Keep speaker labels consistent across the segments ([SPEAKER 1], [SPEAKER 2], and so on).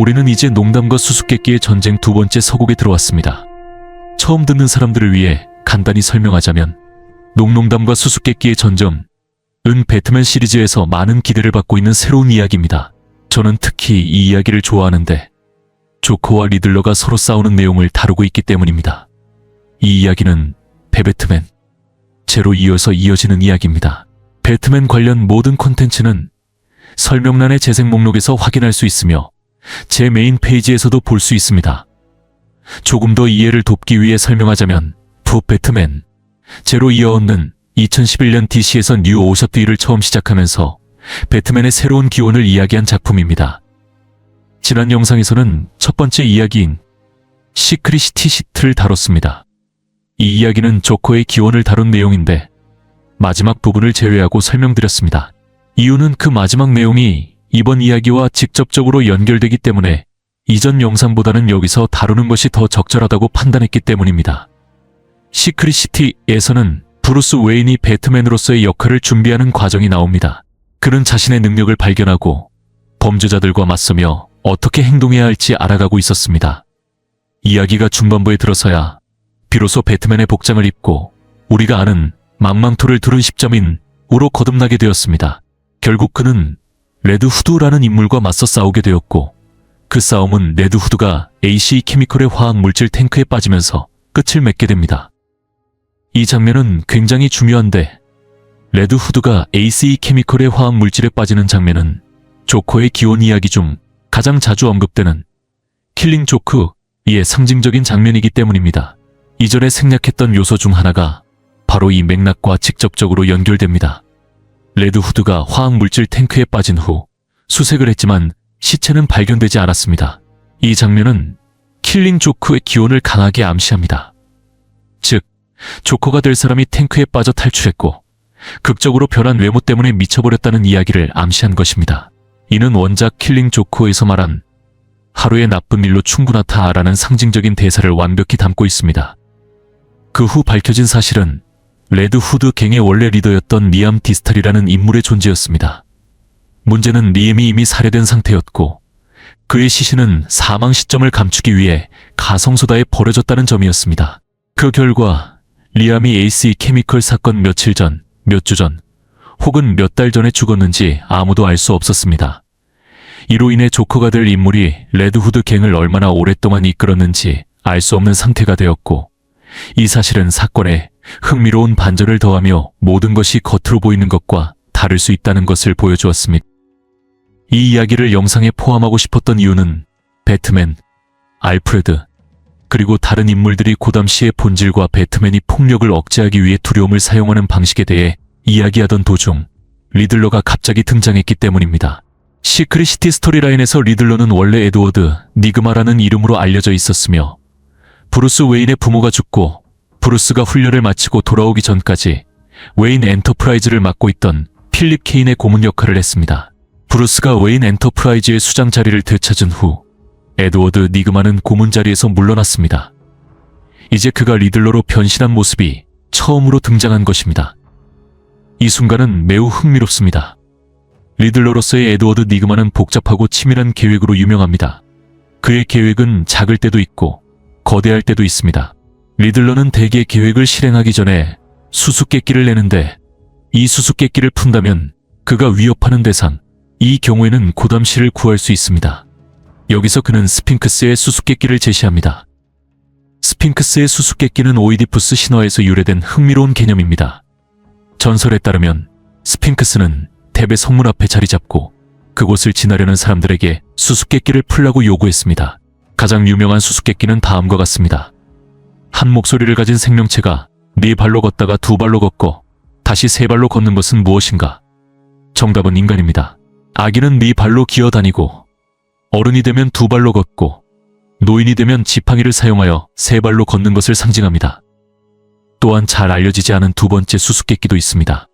[SPEAKER 1] 우리는 이제 농담과 수수께끼의 전쟁 두 번째 서곡에 들어왔습니다. 처음 듣는 사람들을 위해 간단히 설명하자면 농담과 수수께끼의 전쟁은 배트맨 시리즈에서 많은 기대를 받고 있는 새로운 이야기입니다. 저는 특히 이 이야기를 좋아하는데 조커와 리들러가 서로 싸우는 내용을 다루고 있기 때문입니다. 이 이야기는 배트맨 제로 이어서 이어지는 이야기입니다. 배트맨 관련 모든 콘텐츠는 설명란의 재생 목록에서 확인할 수 있으며 제 메인 페이지에서도 볼 수 있습니다. 조금 더 이해를 돕기 위해 설명하자면 배트맨 제로 이어는 2011년 DC에서 뉴 52를 처음 시작하면서 배트맨의 새로운 기원을 이야기한 작품입니다. 지난 영상에서는 첫 번째 이야기인 시크릿시티 시트를 다뤘습니다. 이 이야기는 조커의 기원을 다룬 내용인데 마지막 부분을 제외하고 설명드렸습니다. 이유는 그 마지막 내용이 이번 이야기와 직접적으로 연결되기 때문에 이전 영상보다는 여기서 다루는 것이 더 적절하다고 판단했기 때문입니다. 시크릿시티에서는 브루스 웨인이 배트맨으로서의 역할을 준비하는 과정이 나옵니다. 그는 자신의 능력을 발견하고 범죄자들과 맞서며 어떻게 행동해야 할지 알아가고 있었습니다. 이야기가 중반부에 들어서야 비로소 배트맨의 복장을 입고 우리가 아는 망망토를 두른 십자민 우로 거듭나게 되었습니다. 결국 그는 레드 후드라는 인물과 맞서 싸우게 되었고 그 싸움은 레드 후드가 AC 케미컬의 화학 물질 탱크에 빠지면서 끝을 맺게 됩니다. 이 장면은 굉장히 중요한데 레드 후드가 AC 케미컬의 화학 물질에 빠지는 장면은 조커의 기원 이야기 중 가장 자주 언급되는 킬링 조크의 상징적인 장면이기 때문입니다. 이전에 생략했던 요소 중 하나가 바로 이 맥락과 직접적으로 연결됩니다. 레드 후드가 화학 물질 탱크에 빠진 후 수색을 했지만 시체는 발견되지 않았습니다. 이 장면은 킬링 조크의 기원을 강하게 암시합니다. 즉, 조커가 될 사람이 탱크에 빠져 탈출했고 극적으로 변한 외모 때문에 미쳐버렸다는 이야기를 암시한 것입니다. 이는 원작 킬링 조크에서 말한 하루의 나쁜 일로 충분하다라는 상징적인 대사를 완벽히 담고 있습니다. 그 후 밝혀진 사실은 레드 후드 갱의 원래 리더였던 리암 디스탈이라는 인물의 존재였습니다. 문제는 리암이 이미 살해된 상태였고 그의 시신은 사망 시점을 감추기 위해 가성소다에 버려졌다는 점이었습니다. 그 결과 리암이 AC 케미컬 사건 며칠 전, 몇 주 전, 혹은 몇 달 전에 죽었는지 아무도 알 수 없었습니다. 이로 인해 조커가 될 인물이 레드 후드 갱을 얼마나 오랫동안 이끌었는지 알 수 없는 상태가 되었고 이 사실은 사건에 흥미로운 반전을 더하며 모든 것이 겉으로 보이는 것과 다를 수 있다는 것을 보여주었습니다. 이 이야기를 영상에 포함하고 싶었던 이유는 배트맨, 알프레드, 그리고 다른 인물들이 고담시의 본질과 배트맨이 폭력을 억제하기 위해 두려움을 사용하는 방식에 대해 이야기하던 도중 리들러가 갑자기 등장했기 때문입니다. 시크릿시티 스토리라인에서 리들러는 원래 에드워드 니그마라는 이름으로 알려져 있었으며 브루스 웨인의 부모가 죽고 브루스가 훈련을 마치고 돌아오기 전까지 웨인 엔터프라이즈를 맡고 있던 필립 케인의 고문 역할을 했습니다. 브루스가 웨인 엔터프라이즈의 수장 자리를 되찾은 후 에드워드 니그마는 고문 자리에서 물러났습니다. 이제 그가 리들러로 변신한 모습이 처음으로 등장한 것입니다. 이 순간은 매우 흥미롭습니다. 리들러로서의 에드워드 니그마는 복잡하고 치밀한 계획으로 유명합니다. 그의 계획은 작을 때도 있고 거대할 때도 있습니다. 리들러는 대개 계획을 실행하기 전에 수수께끼를 내는데 이 수수께끼를 푼다면 그가 위협하는 대상, 이 경우에는 고담시를 구할 수 있습니다. 여기서 그는 스핑크스의 수수께끼를 제시합니다. 스핑크스의 수수께끼는 오이디푸스 신화에서 유래된 흥미로운 개념입니다. 전설에 따르면 스핑크스는 텝의 성문 앞에 자리 잡고 그곳을 지나려는 사람들에게 수수께끼를 풀라고 요구했습니다. 가장 유명한 수수께끼는 다음과 같습니다. 한 목소리를 가진 생명체가 네 발로 걷다가 두 발로 걷고 다시 세 발로 걷는 것은 무엇인가? 정답은 인간입니다. 아기는 네 발로 기어다니고 어른이 되면 두 발로 걷고 노인이 되면 지팡이를 사용하여 세 발로 걷는 것을 상징합니다. 또한 잘 알려지지 않은 두 번째 수수께끼도 있습니다.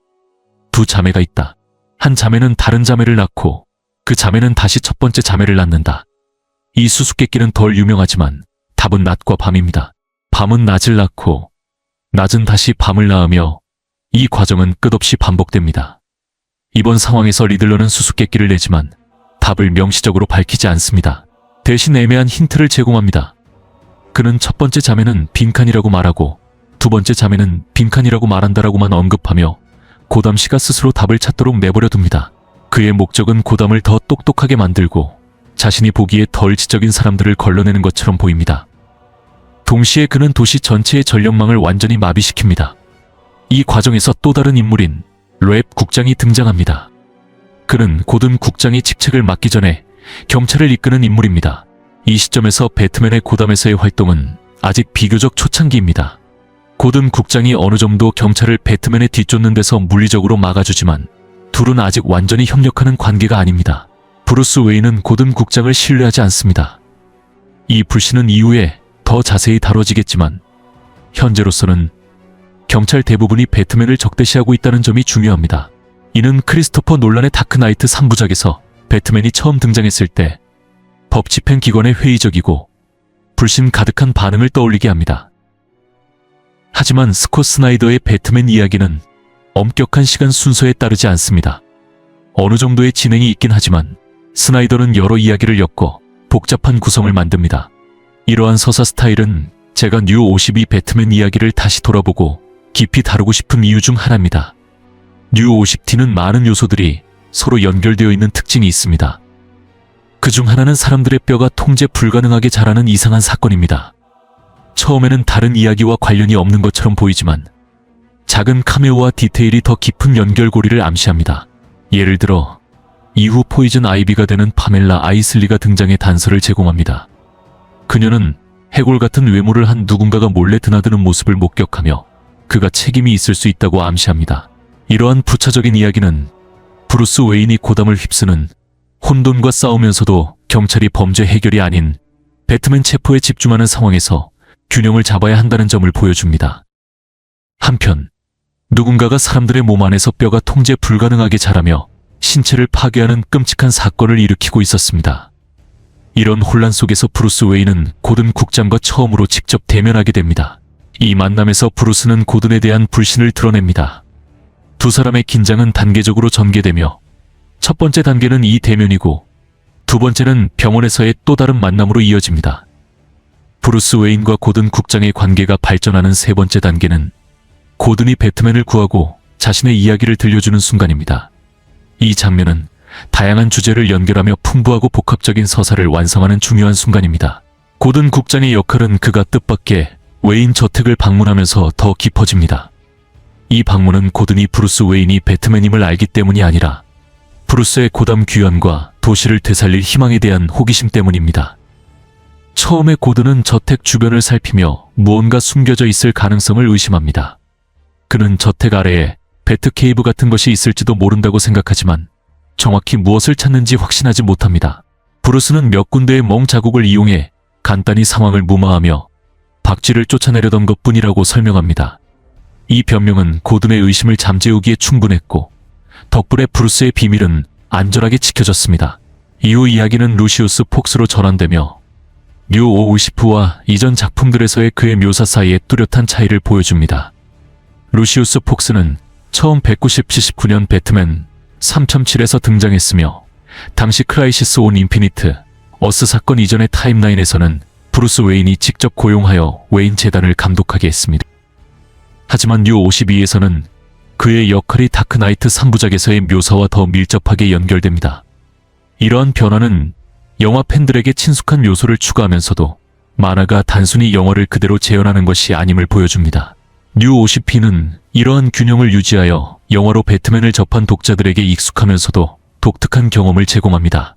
[SPEAKER 1] 두 자매가 있다. 한 자매는 다른 자매를 낳고 그 자매는 다시 첫 번째 자매를 낳는다. 이 수수께끼는 덜 유명하지만 답은 낮과 밤입니다. 밤은 낮을 낳고 낮은 다시 밤을 낳으며 이 과정은 끝없이 반복됩니다. 이번 상황에서 리들러는 수수께끼를 내지만 답을 명시적으로 밝히지 않습니다. 대신 애매한 힌트를 제공합니다. 그는 첫 번째 자매는 빈칸이라고 말하고 두 번째 자매는 빈칸이라고 말한다라고만 언급하며 고담 씨가 스스로 답을 찾도록 내버려 둡니다. 그의 목적은 고담을 더 똑똑하게 만들고 자신이 보기에 덜 지적인 사람들을 걸러내는 것처럼 보입니다. 동시에 그는 도시 전체의 전력망을 완전히 마비시킵니다. 이 과정에서 또 다른 인물인 랩 국장이 등장합니다. 그는 고든 국장이 직책을 맡기 전에 경찰을 이끄는 인물입니다. 이 시점에서 배트맨의 고담에서의 활동은 아직 비교적 초창기입니다. 고든 국장이 어느 정도 경찰을 배트맨에 뒤쫓는 데서 물리적으로 막아주지만 둘은 아직 완전히 협력하는 관계가 아닙니다. 브루스 웨인은 고든 국장을 신뢰하지 않습니다. 이 불신은 이후에 더 자세히 다뤄지겠지만 현재로서는 경찰 대부분이 배트맨을 적대시하고 있다는 점이 중요합니다. 이는 크리스토퍼 놀란의 다크나이트 3부작에서 배트맨이 처음 등장했을 때 법 집행기관의 회의적이고 불신 가득한 반응을 떠올리게 합니다. 하지만 스콧 스나이더의 배트맨 이야기는 엄격한 시간 순서에 따르지 않습니다. 어느 정도의 진행이 있긴 하지만 스나이더는 여러 이야기를 엮어 복잡한 구성을 만듭니다. 이러한 서사 스타일은 제가 뉴 52 배트맨 이야기를 다시 돌아보고 깊이 다루고 싶은 이유 중 하나입니다. 뉴 50T는 많은 요소들이 서로 연결되어 있는 특징이 있습니다. 그중 하나는 사람들의 뼈가 통제 불가능하게 자라는 이상한 사건입니다. 처음에는 다른 이야기와 관련이 없는 것처럼 보이지만 작은 카메오와 디테일이 더 깊은 연결고리를 암시합니다. 예를 들어 이후 포이즌 아이비가 되는 파멜라 아이슬리가 등장해 단서를 제공합니다. 그녀는 해골 같은 외모를 한 누군가가 몰래 드나드는 모습을 목격하며 그가 책임이 있을 수 있다고 암시합니다. 이러한 부차적인 이야기는 브루스 웨인이 고담을 휩쓰는 혼돈과 싸우면서도 경찰이 범죄 해결이 아닌 배트맨 체포에 집중하는 상황에서 균형을 잡아야 한다는 점을 보여줍니다. 한편 누군가가 사람들의 몸 안에서 뼈가 통제 불가능하게 자라며 신체를 파괴하는 끔찍한 사건을 일으키고 있었습니다. 이런 혼란 속에서 브루스 웨인은 고든 국장과 처음으로 직접 대면하게 됩니다. 이 만남에서 브루스는 고든에 대한 불신을 드러냅니다. 두 사람의 긴장은 단계적으로 전개되며 첫 번째 단계는 이 대면이고 두 번째는 병원에서의 또 다른 만남으로 이어집니다. 브루스 웨인과 고든 국장의 관계가 발전하는 세 번째 단계는 고든이 배트맨을 구하고 자신의 이야기를 들려주는 순간입니다. 이 장면은 다양한 주제를 연결하며 풍부하고 복합적인 서사를 완성하는 중요한 순간입니다. 고든 국장의 역할은 그가 뜻밖의 웨인 저택을 방문하면서 더 깊어집니다. 이 방문은 고든이 브루스 웨인이 배트맨임을 알기 때문이 아니라 브루스의 고담 귀환과 도시를 되살릴 희망에 대한 호기심 때문입니다. 처음에 고든은 저택 주변을 살피며 무언가 숨겨져 있을 가능성을 의심합니다. 그는 저택 아래에 배트케이브 같은 것이 있을지도 모른다고 생각하지만 정확히 무엇을 찾는지 확신하지 못합니다. 브루스는 몇 군데의 멍 자국을 이용해 간단히 상황을 무마하며 박쥐를 쫓아내려던 것뿐이라고 설명합니다. 이 변명은 고든의 의심을 잠재우기에 충분했고 덕분에 브루스의 비밀은 안전하게 지켜졌습니다. 이후 이야기는 루시우스 폭스로 전환되며 뉴 50와 이전 작품들에서의 그의 묘사 사이의 뚜렷한 차이를 보여줍니다. 루시우스 폭스는 처음 1979년 배트맨 3007에서 등장했으며 당시 크라이시스 온 인피니트 어스 사건 이전의 타임라인에서는 브루스 웨인이 직접 고용하여 웨인 재단을 감독하게 했습니다. 하지만 뉴 52에서는 그의 역할이 다크나이트 3부작에서의 묘사와 더 밀접하게 연결됩니다. 이러한 변화는 영화 팬들에게 친숙한 요소를 추가하면서도 만화가 단순히 영화를 그대로 재현하는 것이 아님을 보여줍니다. 뉴 50P는 이러한 균형을 유지하여 영화로 배트맨을 접한 독자들에게 익숙하면서도 독특한 경험을 제공합니다.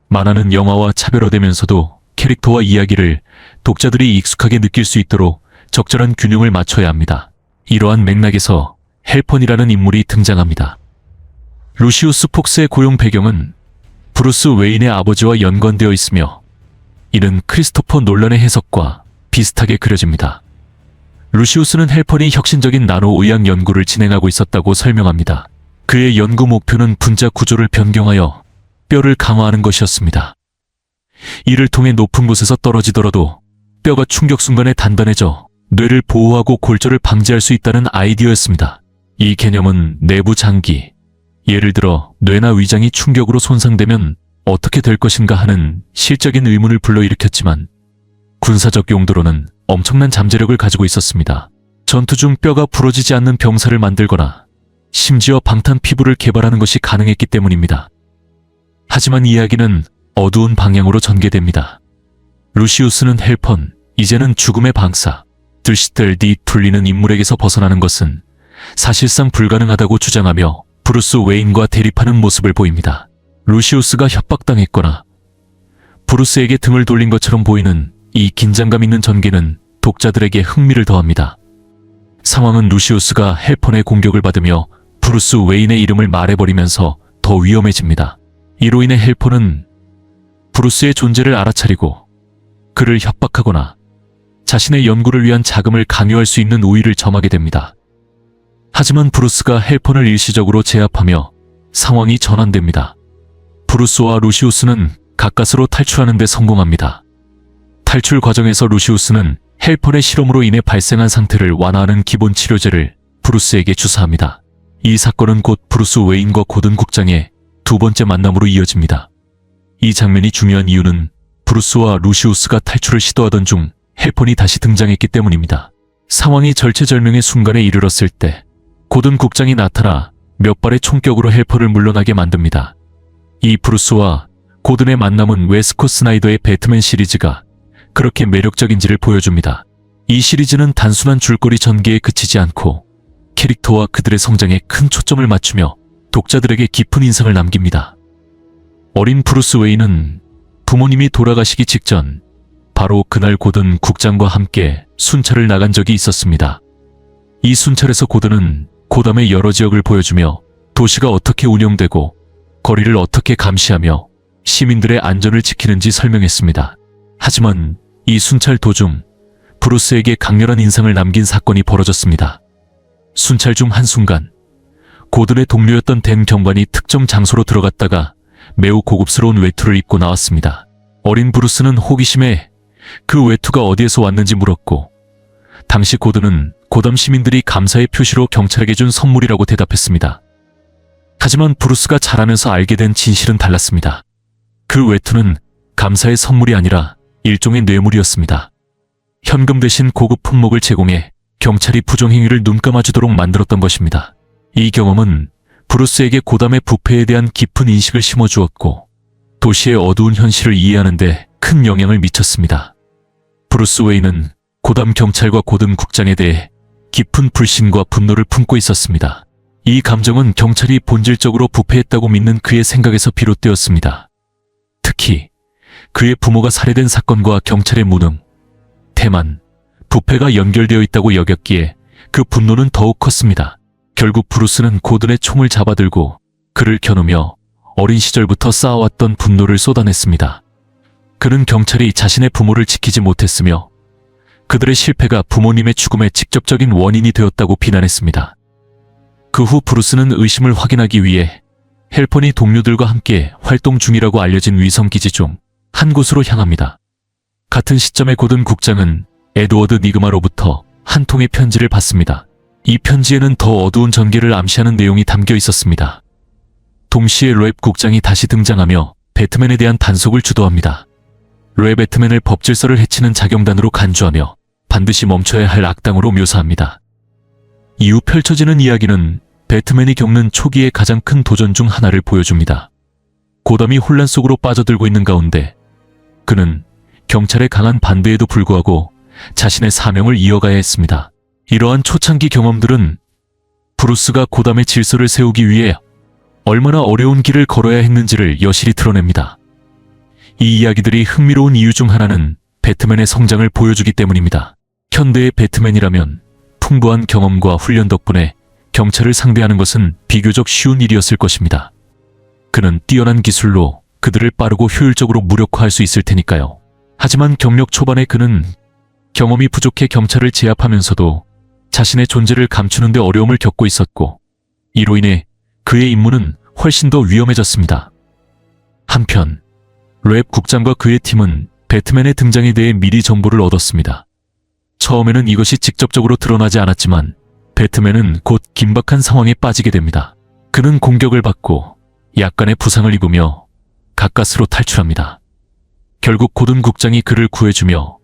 [SPEAKER 1] 만화는 영화와 차별화되면서도 캐릭터와 이야기를 독자들이 익숙하게 느낄 수 있도록 적절한 균형을 맞춰야 합니다. 이러한 맥락에서 헬펀이라는 인물이 등장합니다. 루시우스 폭스의 고용 배경은 브루스 웨인의 아버지와 연관되어 있으며 이는 크리스토퍼 놀란의 해석과 비슷하게 그려집니다. 루시우스는 헬펀이 혁신적인 나노 의학 연구를 진행하고 있었다고 설명합니다. 그의 연구 목표는 분자 구조를 변경하여 뼈를 강화하는 것이었습니다. 이를 통해 높은 곳에서 떨어지더라도 뼈가 충격 순간에 단단해져 뇌를 보호하고 골절을 방지할 수 있다는 아이디어였습니다. 이 개념은 내부 장기, 예를 들어 뇌나 위장이 충격으로 손상되면 어떻게 될 것인가 하는 실적인 의문을 불러일으켰지만 군사적 용도로는 엄청난 잠재력을 가지고 있었습니다. 전투 중 뼈가 부러지지 않는 병사를 만들거나 심지어 방탄 피부를 개발하는 것이 가능했기 때문입니다. 하지만 이야기는 어두운 방향으로 전개됩니다. 루시우스는 헬펀, 이제는 죽음의 방사, 들시텔디 툴리는 인물에게서 벗어나는 것은 사실상 불가능하다고 주장하며 브루스 웨인과 대립하는 모습을 보입니다. 루시우스가 협박당했거나 브루스에게 등을 돌린 것처럼 보이는 이 긴장감 있는 전개는 독자들에게 흥미를 더합니다. 상황은 루시우스가 헬펀의 공격을 받으며 브루스 웨인의 이름을 말해버리면서 더 위험해집니다. 이로 인해 헬펀은 브루스의 존재를 알아차리고 그를 협박하거나 자신의 연구를 위한 자금을 강요할 수 있는 우위를 점하게 됩니다. 하지만 브루스가 헬펀을 일시적으로 제압하며 상황이 전환됩니다. 브루스와 루시우스는 가까스로 탈출하는 데 성공합니다. 탈출 과정에서 루시우스는 헬펀의 실험으로 인해 발생한 상태를 완화하는 기본 치료제를 브루스에게 주사합니다. 이 사건은 곧 브루스 웨인과 고든 국장의 두 번째 만남으로 이어집니다. 이 장면이 중요한 이유는 브루스와 루시우스가 탈출을 시도하던 중 헬펀이 다시 등장했기 때문입니다. 상황이 절체절명의 순간에 이르렀을 때 고든 국장이 나타나 몇 발의 총격으로 헬펀을 물러나게 만듭니다. 이 브루스와 고든의 만남은 왜 스콧 스나이더의 배트맨 시리즈가 그렇게 매력적인지를 보여줍니다. 이 시리즈는 단순한 줄거리 전개에 그치지 않고 캐릭터와 그들의 성장에 큰 초점을 맞추며 독자들에게 깊은 인상을 남깁니다. 어린 브루스 웨인은 부모님이 돌아가시기 직전 바로 그날 고든 국장과 함께 순찰을 나간 적이 있었습니다. 이 순찰에서 고든은 고담의 여러 지역을 보여주며 도시가 어떻게 운영되고 거리를 어떻게 감시하며 시민들의 안전을 지키는지 설명했습니다. 하지만 이 순찰 도중 브루스에게 강렬한 인상을 남긴 사건이 벌어졌습니다. 순찰 중 한순간 고든의 동료였던 댄 경관이 특정 장소로 들어갔다가 매우 고급스러운 외투를 입고 나왔습니다. 어린 브루스는 호기심에 그 외투가 어디에서 왔는지 물었고 당시 고든은 고담 시민들이 감사의 표시로 경찰에게 준 선물이라고 대답했습니다. 하지만 브루스가 자라면서 알게 된 진실은 달랐습니다. 그 외투는 감사의 선물이 아니라 일종의 뇌물이었습니다. 현금 대신 고급 품목을 제공해 경찰이 부정행위를 눈감아주도록 만들었던 것입니다. 이 경험은 브루스에게 고담의 부패에 대한 깊은 인식을 심어주었고 도시의 어두운 현실을 이해하는 데 큰 영향을 미쳤습니다. 브루스 웨인은 고담 경찰과 고든 국장에 대해 깊은 불신과 분노를 품고 있었습니다. 이 감정은 경찰이 본질적으로 부패했다고 믿는 그의 생각에서 비롯되었습니다. 특히 그의 부모가 살해된 사건과 경찰의 무능, 태만, 부패가 연결되어 있다고 여겼기에 그 분노는 더욱 컸습니다. 결국 브루스는 고든의 총을 잡아들고 그를 겨누며 어린 시절부터 쌓아왔던 분노를 쏟아냈습니다. 그는 경찰이 자신의 부모를 지키지 못했으며 그들의 실패가 부모님의 죽음의 직접적인 원인이 되었다고 비난했습니다. 그 후 브루스는 의심을 확인하기 위해 헬펀이 동료들과 함께 활동 중이라고 알려진 위성기지 중 한 곳으로 향합니다. 같은 시점에 고든 국장은 에드워드 니그마로부터 한 통의 편지를 받습니다. 이 편지에는 더 어두운 전개를 암시하는 내용이 담겨 있었습니다. 동시에 랩 국장이 다시 등장하며 배트맨에 대한 단속을 주도합니다. 랩 배트맨을 법질서를 해치는 자경단으로 간주하며 반드시 멈춰야 할 악당으로 묘사합니다. 이후 펼쳐지는 이야기는 배트맨이 겪는 초기의 가장 큰 도전 중 하나를 보여줍니다. 고담이 혼란 속으로 빠져들고 있는 가운데 그는 경찰의 강한 반대에도 불구하고 자신의 사명을 이어가야 했습니다. 이러한 초창기 경험들은 브루스가 고담의 질서를 세우기 위해 얼마나 어려운 길을 걸어야 했는지를 여실히 드러냅니다. 이 이야기들이 흥미로운 이유 중 하나는 배트맨의 성장을 보여주기 때문입니다. 현대의 배트맨이라면 풍부한 경험과 훈련 덕분에 경찰을 상대하는 것은 비교적 쉬운 일이었을 것입니다. 그는 뛰어난 기술로 그들을 빠르고 효율적으로 무력화할 수 있을 테니까요. 하지만 경력 초반에 그는 경험이 부족해 경찰을 제압하면서도 자신의 존재를 감추는 데 어려움을 겪고 있었고 이로 인해 그의 임무는 훨씬 더 위험해졌습니다. 한편 랩 국장과 그의 팀은 배트맨의 등장에 대해 미리 정보를 얻었습니다. 처음에는 이것이 직접적으로 드러나지 않았지만 배트맨은 곧 긴박한 상황에 빠지게 됩니다. 그는 공격을 받고 약간의 부상을 입으며 가까스로 탈출합니다. 결국 고든 국장이 그를 구해주며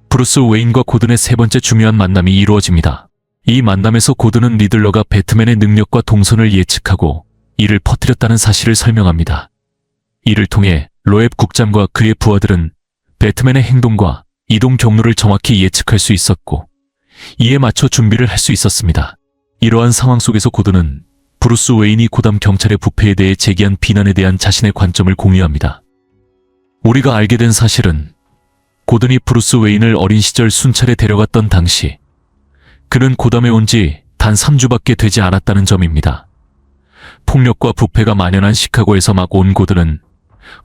[SPEAKER 1] 브루스 웨인과 고든의 세 번째 중요한 만남이 이루어집니다. 이 만남에서 고든은 리들러가 배트맨의 능력과 동선을 예측하고 이를 퍼뜨렸다는 사실을 설명합니다. 이를 통해 로앱 국장과 그의 부하들은 배트맨의 행동과 이동 경로를 정확히 예측할 수 있었고 이에 맞춰 준비를 할 수 있었습니다. 이러한 상황 속에서 고든은 브루스 웨인이 고담 경찰의 부패에 대해 제기한 비난에 대한 자신의 관점을 공유합니다. 우리가 알게 된 사실은 고든이 브루스 웨인을 어린 시절 순찰에 데려갔던 당시 그는 고담에 온 지 단 3주밖에 되지 않았다는 점입니다. 폭력과 부패가 만연한 시카고에서 막 온 고든은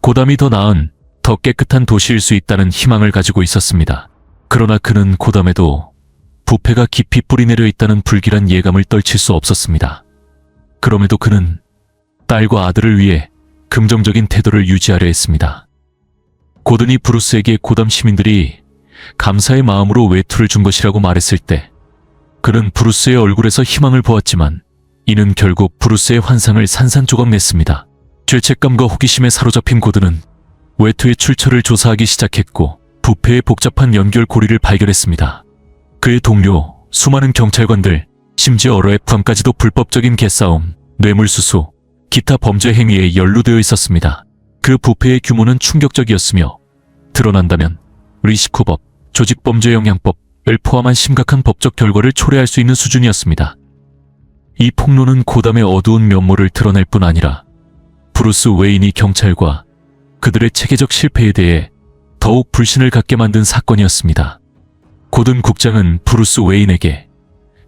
[SPEAKER 1] 고담이 더 나은, 더 깨끗한 도시일 수 있다는 희망을 가지고 있었습니다. 그러나 그는 고담에도 부패가 깊이 뿌리내려 있다는 불길한 예감을 떨칠 수 없었습니다. 그럼에도 그는 딸과 아들을 위해 긍정적인 태도를 유지하려 했습니다. 고든이 브루스에게 고담 시민들이 감사의 마음으로 외투를 준 것이라고 말했을 때 그는 브루스의 얼굴에서 희망을 보았지만 이는 결국 브루스의 환상을 산산조각 냈습니다. 죄책감과 호기심에 사로잡힌 고든은 외투의 출처를 조사하기 시작했고 부패의 복잡한 연결고리를 발견했습니다. 그의 동료, 수많은 경찰관들, 심지어 RF까지도 불법적인 개싸움, 뇌물수수, 기타 범죄 행위에 연루되어 있었습니다. 그 부패의 규모는 충격적이었으며 드러난다면 리시코법, 조직범죄 영향법을 포함한 심각한 법적 결과를 초래할 수 있는 수준이었습니다. 이 폭로는 고담의 어두운 면모를 드러낼 뿐 아니라 브루스 웨인이 경찰과 그들의 체계적 실패에 대해 더욱 불신을 갖게 만든 사건이었습니다. 고든 국장은 브루스 웨인에게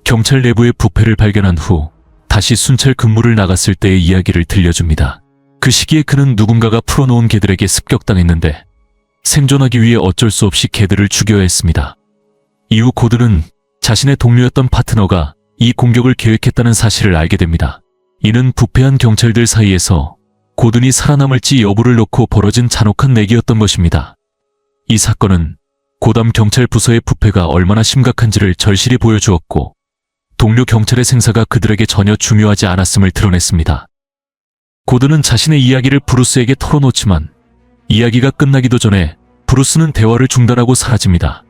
[SPEAKER 1] 경찰 내부의 부패를 발견한 후 다시 순찰 근무를 나갔을 때의 이야기를 들려줍니다. 그 시기에 그는 누군가가 풀어놓은 개들에게 습격당했는데 생존하기 위해 어쩔 수 없이 개들을 죽여야 했습니다. 이후 고든은 자신의 동료였던 파트너가 이 공격을 계획했다는 사실을 알게 됩니다. 이는 부패한 경찰들 사이에서 고든이 살아남을지 여부를 놓고 벌어진 잔혹한 내기였던 것입니다. 이 사건은 고담 경찰 부서의 부패가 얼마나 심각한지를 절실히 보여주었고 동료 경찰의 생사가 그들에게 전혀 중요하지 않았음을 드러냈습니다. 고든은 자신의 이야기를 브루스에게 털어놓지만 이야기가 끝나기도 전에 브루스는 대화를 중단하고 사라집니다.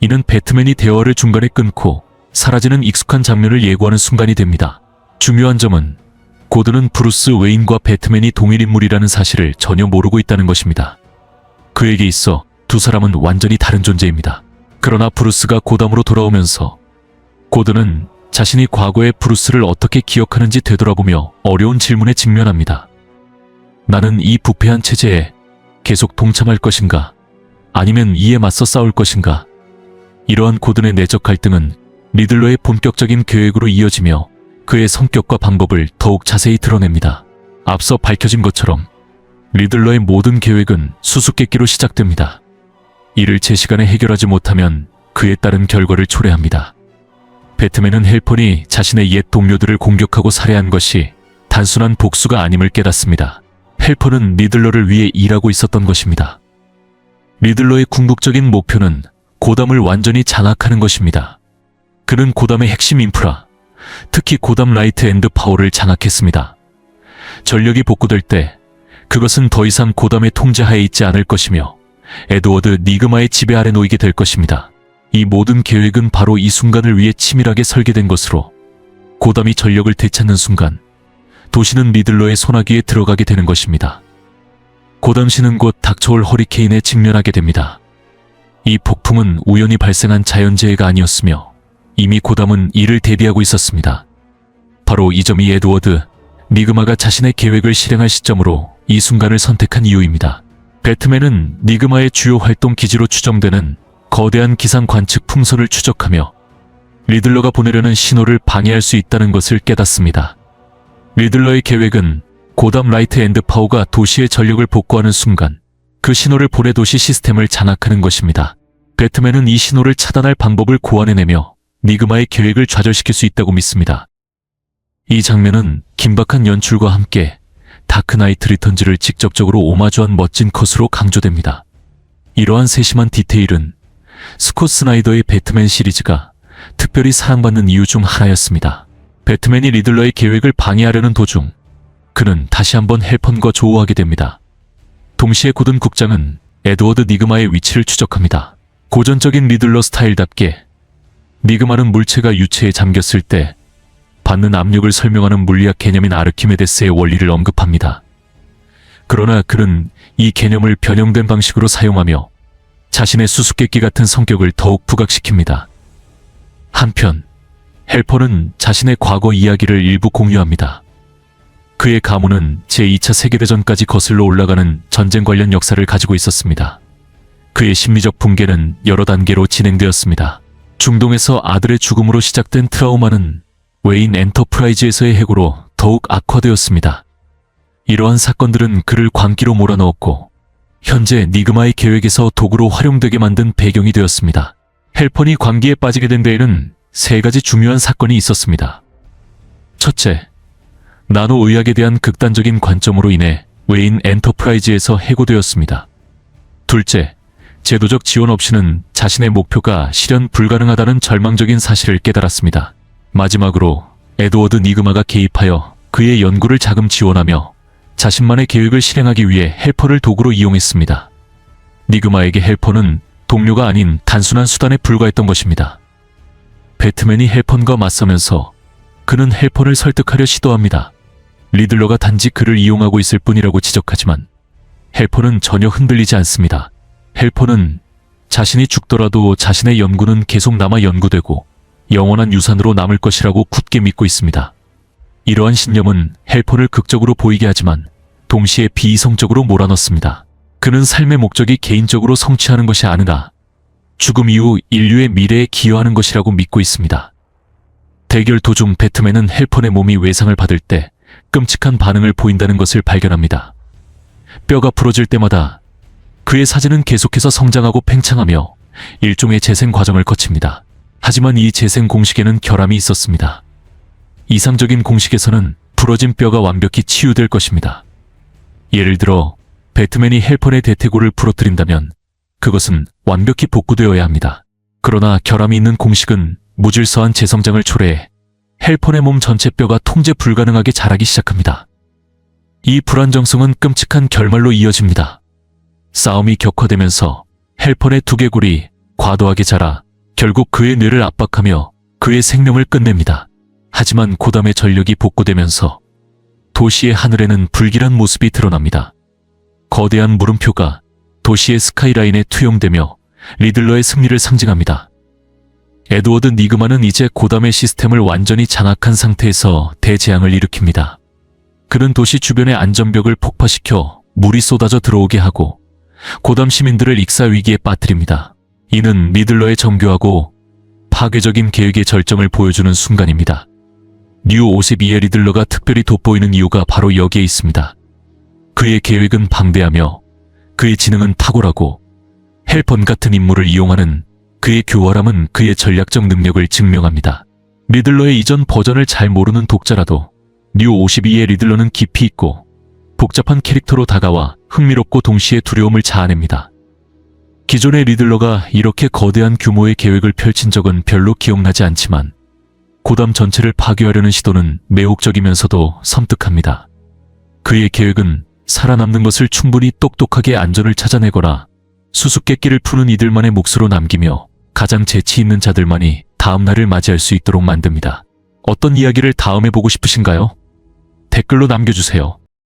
[SPEAKER 1] 이는 배트맨이 대화를 중간에 끊고 사라지는 익숙한 장면을 예고하는 순간이 됩니다. 중요한 점은 고든은 브루스 웨인과 배트맨이 동일 인물이라는 사실을 전혀 모르고 있다는 것입니다. 그에게 있어 두 사람은 완전히 다른 존재입니다. 그러나 브루스가 고담으로 돌아오면서 고든은 자신이 과거의 브루스를 어떻게 기억하는지 되돌아보며 어려운 질문에 직면합니다. 나는 이 부패한 체제에 계속 동참할 것인가? 아니면 이에 맞서 싸울 것인가? 이러한 고든의 내적 갈등은 리들러의 본격적인 계획으로 이어지며 그의 성격과 방법을 더욱 자세히 드러냅니다. 앞서 밝혀진 것처럼 리들러의 모든 계획은 수수께끼로 시작됩니다. 이를 제 시간에 해결하지 못하면 그에 따른 결과를 초래합니다. 배트맨은 헬펀이 자신의 옛 동료들을 공격하고 살해한 것이 단순한 복수가 아님을 깨닫습니다. 헬펀은 리들러를 위해 일하고 있었던 것입니다. 리들러의 궁극적인 목표는 고담을 완전히 장악하는 것입니다. 그는 고담의 핵심 인프라, 특히 고담 라이트 앤드 파워를 장악했습니다. 전력이 복구될 때 그것은 더 이상 고담의 통제하에 있지 않을 것이며 에드워드 니그마의 지배 아래 놓이게 될 것입니다. 이 모든 계획은 바로 이 순간을 위해 치밀하게 설계된 것으로 고담이 전력을 되찾는 순간 도시는 리들러의 손아귀에 들어가게 되는 것입니다. 고담시는 곧 닥쳐올 허리케인에 직면하게 됩니다. 이 폭풍은 우연히 발생한 자연재해가 아니었으며 이미 고담은 이를 대비하고 있었습니다. 바로 이 점이 에드워드 니그마가 자신의 계획을 실행할 시점으로 이 순간을 선택한 이유입니다. 배트맨은 니그마의 주요 활동 기지로 추정되는 거대한 기상 관측 풍선을 추적하며 리들러가 보내려는 신호를 방해할 수 있다는 것을 깨닫습니다. 리들러의 계획은 고담 라이트 앤드 파워가 도시의 전력을 복구하는 순간 그 신호를 보내 도시 시스템을 장악하는 것입니다. 배트맨은 이 신호를 차단할 방법을 고안해내며 니그마의 계획을 좌절시킬 수 있다고 믿습니다. 이 장면은 긴박한 연출과 함께 다크나이트 리턴즈를 직접적으로 오마주한 멋진 컷으로 강조됩니다. 이러한 세심한 디테일은 스콧 스나이더의 배트맨 시리즈가 특별히 사랑받는 이유 중 하나였습니다. 배트맨이 리들러의 계획을 방해하려는 도중 그는 다시 한번 헬펀과 조우하게 됩니다. 동시에 고든 국장은 에드워드 니그마의 위치를 추적합니다. 고전적인 리들러 스타일답게 니그마는 물체가 유체에 잠겼을 때 받는 압력을 설명하는 물리학 개념인 아르키메데스의 원리를 언급합니다. 그러나 그는 이 개념을 변형된 방식으로 사용하며 자신의 수수께끼 같은 성격을 더욱 부각시킵니다. 한편 헬퍼는 자신의 과거 이야기를 일부 공유합니다. 그의 가문은 제2차 세계대전까지 거슬러 올라가는 전쟁 관련 역사를 가지고 있었습니다. 그의 심리적 붕괴는 여러 단계로 진행되었습니다. 중동에서 아들의 죽음으로 시작된 트라우마는 웨인 엔터프라이즈에서의 해고로 더욱 악화되었습니다. 이러한 사건들은 그를 광기로 몰아넣었고 현재 니그마의 계획에서 도구로 활용되게 만든 배경이 되었습니다. 헬펀이 광기에 빠지게 된 데에는 세 가지 중요한 사건이 있었습니다. 첫째, 나노의학에 대한 극단적인 관점으로 인해 웨인 엔터프라이즈에서 해고되었습니다. 둘째, 제도적 지원 없이는 자신의 목표가 실현 불가능하다는 절망적인 사실을 깨달았습니다. 마지막으로 에드워드 니그마가 개입하여 그의 연구를 자금 지원하며 자신만의 계획을 실행하기 위해 헬퍼를 도구로 이용했습니다. 니그마에게 헬퍼는 동료가 아닌 단순한 수단에 불과했던 것입니다. 배트맨이 헬펀과 맞서면서 그는 헬펀을 설득하려 시도합니다. 리들러가 단지 그를 이용하고 있을 뿐이라고 지적하지만 헬펀은 전혀 흔들리지 않습니다. 헬퍼는 자신이 죽더라도 자신의 연구는 계속 남아 연구되고 영원한 유산으로 남을 것이라고 굳게 믿고 있습니다. 이러한 신념은 헬퍼를 극적으로 보이게 하지만 동시에 비이성적으로 몰아넣습니다. 그는 삶의 목적이 개인적으로 성취하는 것이 아니라 죽음 이후 인류의 미래에 기여하는 것이라고 믿고 있습니다. 대결 도중 배트맨은 헬펀의 몸이 외상을 받을 때 끔찍한 반응을 보인다는 것을 발견합니다. 뼈가 부러질 때마다 그의 사진은 계속해서 성장하고 팽창하며 일종의 재생 과정을 거칩니다. 하지만 이 재생 공식에는 결함이 있었습니다. 이상적인 공식에서는 부러진 뼈가 완벽히 치유될 것입니다. 예를 들어 배트맨이 헬펀의 대퇴골을 부러뜨린다면 그것은 완벽히 복구되어야 합니다. 그러나 결함이 있는 공식은 무질서한 재성장을 초래해 헬펀의 몸 전체 뼈가 통제 불가능하게 자라기 시작합니다. 이 불안정성은 끔찍한 결말로 이어집니다. 싸움이 격화되면서 헬펀의 두개골이 과도하게 자라 결국 그의 뇌를 압박하며 그의 생명을 끝냅니다. 하지만 고담의 전력이 복구되면서 도시의 하늘에는 불길한 모습이 드러납니다. 거대한 물음표가 도시의 스카이라인에 투영되며 리들러의 승리를 상징합니다. 에드워드 니그마는 이제 고담의 시스템을 완전히 장악한 상태에서 대재앙을 일으킵니다. 그는 도시 주변의 안전벽을 폭파시켜 물이 쏟아져 들어오게 하고 고담 시민들을 익사 위기에 빠뜨립니다. 이는 리들러의 정교하고 파괴적인 계획의 절정을 보여주는 순간입니다. 뉴 52의 리들러가 특별히 돋보이는 이유가 바로 여기에 있습니다. 그의 계획은 방대하며 그의 지능은 탁월하고 헬펀 같은 인물을 이용하는 그의 교활함은 그의 전략적 능력을 증명합니다. 리들러의 이전 버전을 잘 모르는 독자라도 뉴 52의 리들러는 깊이 있고 복잡한 캐릭터로 다가와 흥미롭고 동시에 두려움을 자아냅니다. 기존의 리들러가 이렇게 거대한 규모의 계획을 펼친 적은 별로 기억나지 않지만 고담 전체를 파괴하려는 시도는 매혹적이면서도 섬뜩합니다. 그의 계획은 살아남는 것을 충분히 똑똑하게 안전을 찾아내거나 수수께끼를 푸는 이들만의 몫으로 남기며 가장 재치 있는 자들만이 다음 날을 맞이할 수 있도록 만듭니다. 어떤 이야기를 다음에 보고 싶으신가요? 댓글로 남겨주세요.